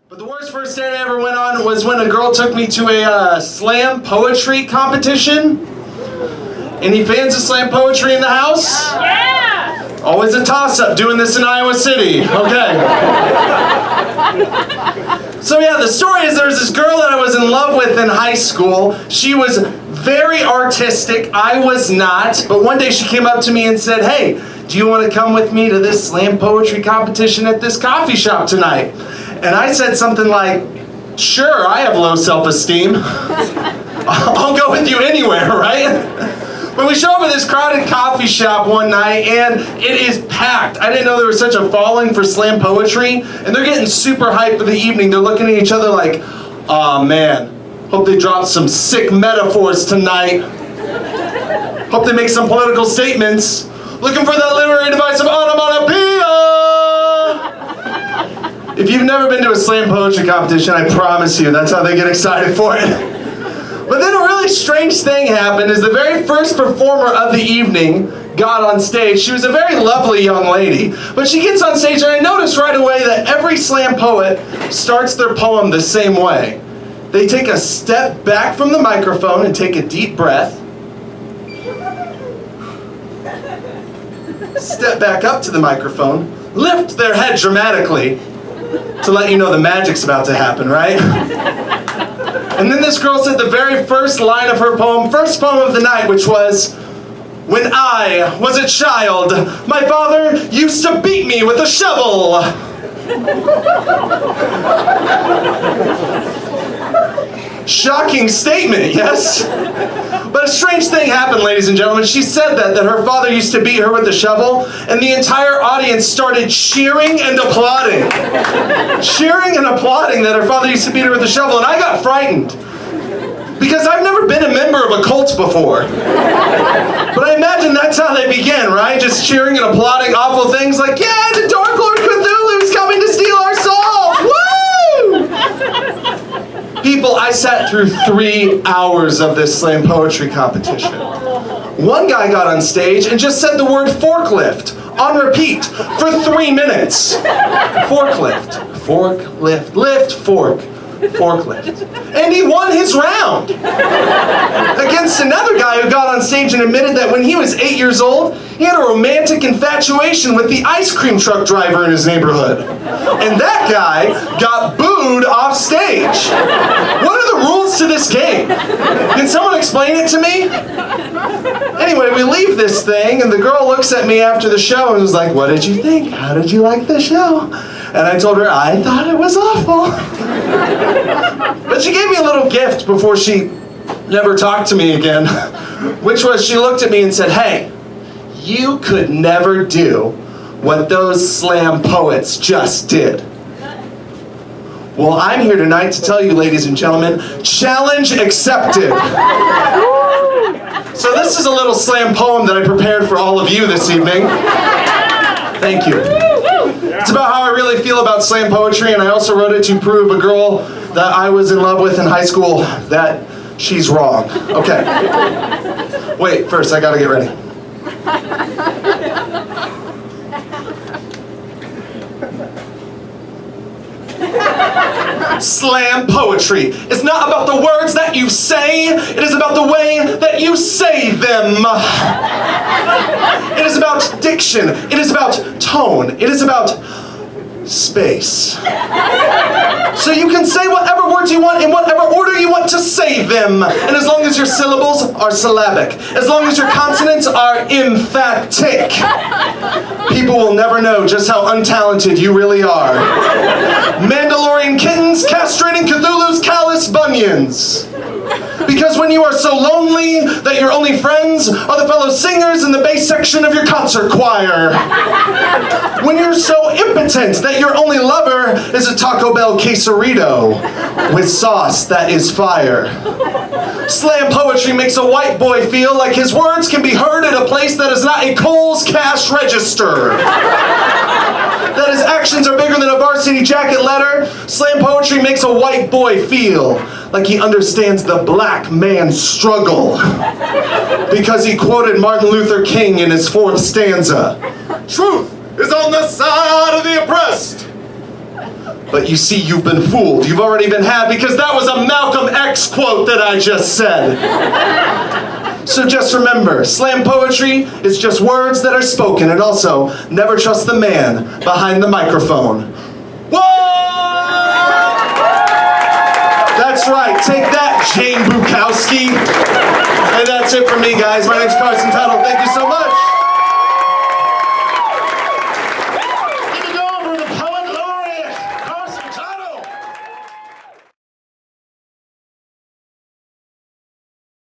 But the worst first date I ever went on was when a girl took me to a slam poetry competition. Any fans of slam poetry in the house? Yeah! Always a toss-up doing this in Iowa City. Okay. So yeah, the story is there was this girl that I was in love with in high school. She was very artistic. I was not. But one day she came up to me and said, "Hey, do you want to come with me to this slam poetry competition at this coffee shop tonight?" And I said something like, "Sure, I have low self-esteem. I'll go with you anywhere, right?" But we show up at this crowded coffee shop one night, and it is packed. I didn't know there was such a following for slam poetry, and they're getting super hyped for the evening. They're looking at each other like, "Aw, man, hope they drop some sick metaphors tonight. Hope they make some political statements. Looking for that literary device of onomatopoeia." If you've never been to a slam poetry competition, I promise you, that's how they get excited for it. But then a really strange thing happened. As the very first performer of the evening got on stage, she was a very lovely young lady, but she gets on stage and I noticed right away that every slam poet starts their poem the same way. They take a step back from the microphone and take a deep breath. Step back up to the microphone, lift their head dramatically to let you know the magic's about to happen, right? And then this girl said the very first line of her poem, first poem of the night, which was, "When I was a child, my father used to beat me with a shovel." Shocking statement, yes? But a strange thing happened, ladies and gentlemen. She said that her father used to beat her with a shovel, and the entire audience started cheering and applauding. Cheering and applauding that her father used to beat her with a shovel, and I got frightened. Because I've never been a member of a cult before. But I imagine that's how they begin, right? Just cheering and applauding awful things like, "Yeah, the Dark Lord Cthulhu's coming to steal our souls! Woo!" People, I sat through 3 hours of this slam poetry competition. One guy got on stage and just said the word forklift on repeat for 3 minutes. Forklift, forklift, lift, fork, forklift. And he won his round against another guy who got on stage and admitted that when he was 8 years old, he had a romantic infatuation with the ice cream truck driver in his neighborhood. And that guy got booed off stage. What are the rules to this game? Can someone explain it to me? Anyway, we leave this thing, and the girl looks at me after the show and was like, "What did you think? How did you like the show?" And I told her, "I thought it was awful." But she gave me a little gift before she never talked to me again, which was she looked at me and said, "Hey, you could never do what those slam poets just did." Well, I'm here tonight to tell you, ladies and gentlemen, challenge accepted. So this is a little slam poem that I prepared for all of you this evening. Thank you. It's about how I really feel about slam poetry, and I also wrote it to prove a girl that I was in love with in high school that she's wrong. Okay. Wait, first I gotta get ready. Slam poetry is not about the words that you say, it is about the way that you say them. It is about diction, it is about tone, it is about space. So you can say whatever words you want in whatever order you want to say them. And as long as your syllables are syllabic, as long as your consonants are emphatic, people will never know just how untalented you really are. Mandalorian kittens castrating Cthulhu's callous bunions. Because when you are so lonely that your only friends are the fellow singers in the bass section of your concert choir. When you're so impotent that your only lover is a Taco Bell quesarito with sauce that is fire. Slam poetry makes a white boy feel like his words can be heard at a place that is not a Kohl's cash register. That his actions are bigger than a varsity jacket letter. Slam poetry makes a white boy feel like he understands the black man's struggle. Because he quoted Martin Luther King in his 4th stanza. Truth is on the side of the oppressed. But you see, you've been fooled. You've already been had because that was a Malcolm X quote that I just said. So just remember, slam poetry is just words that are spoken, and also never trust the man behind the microphone. Whoa! That's right, take that, Jane Bukowski. And that's it for me, guys. My name's Carson Tuttle. Thank you so much.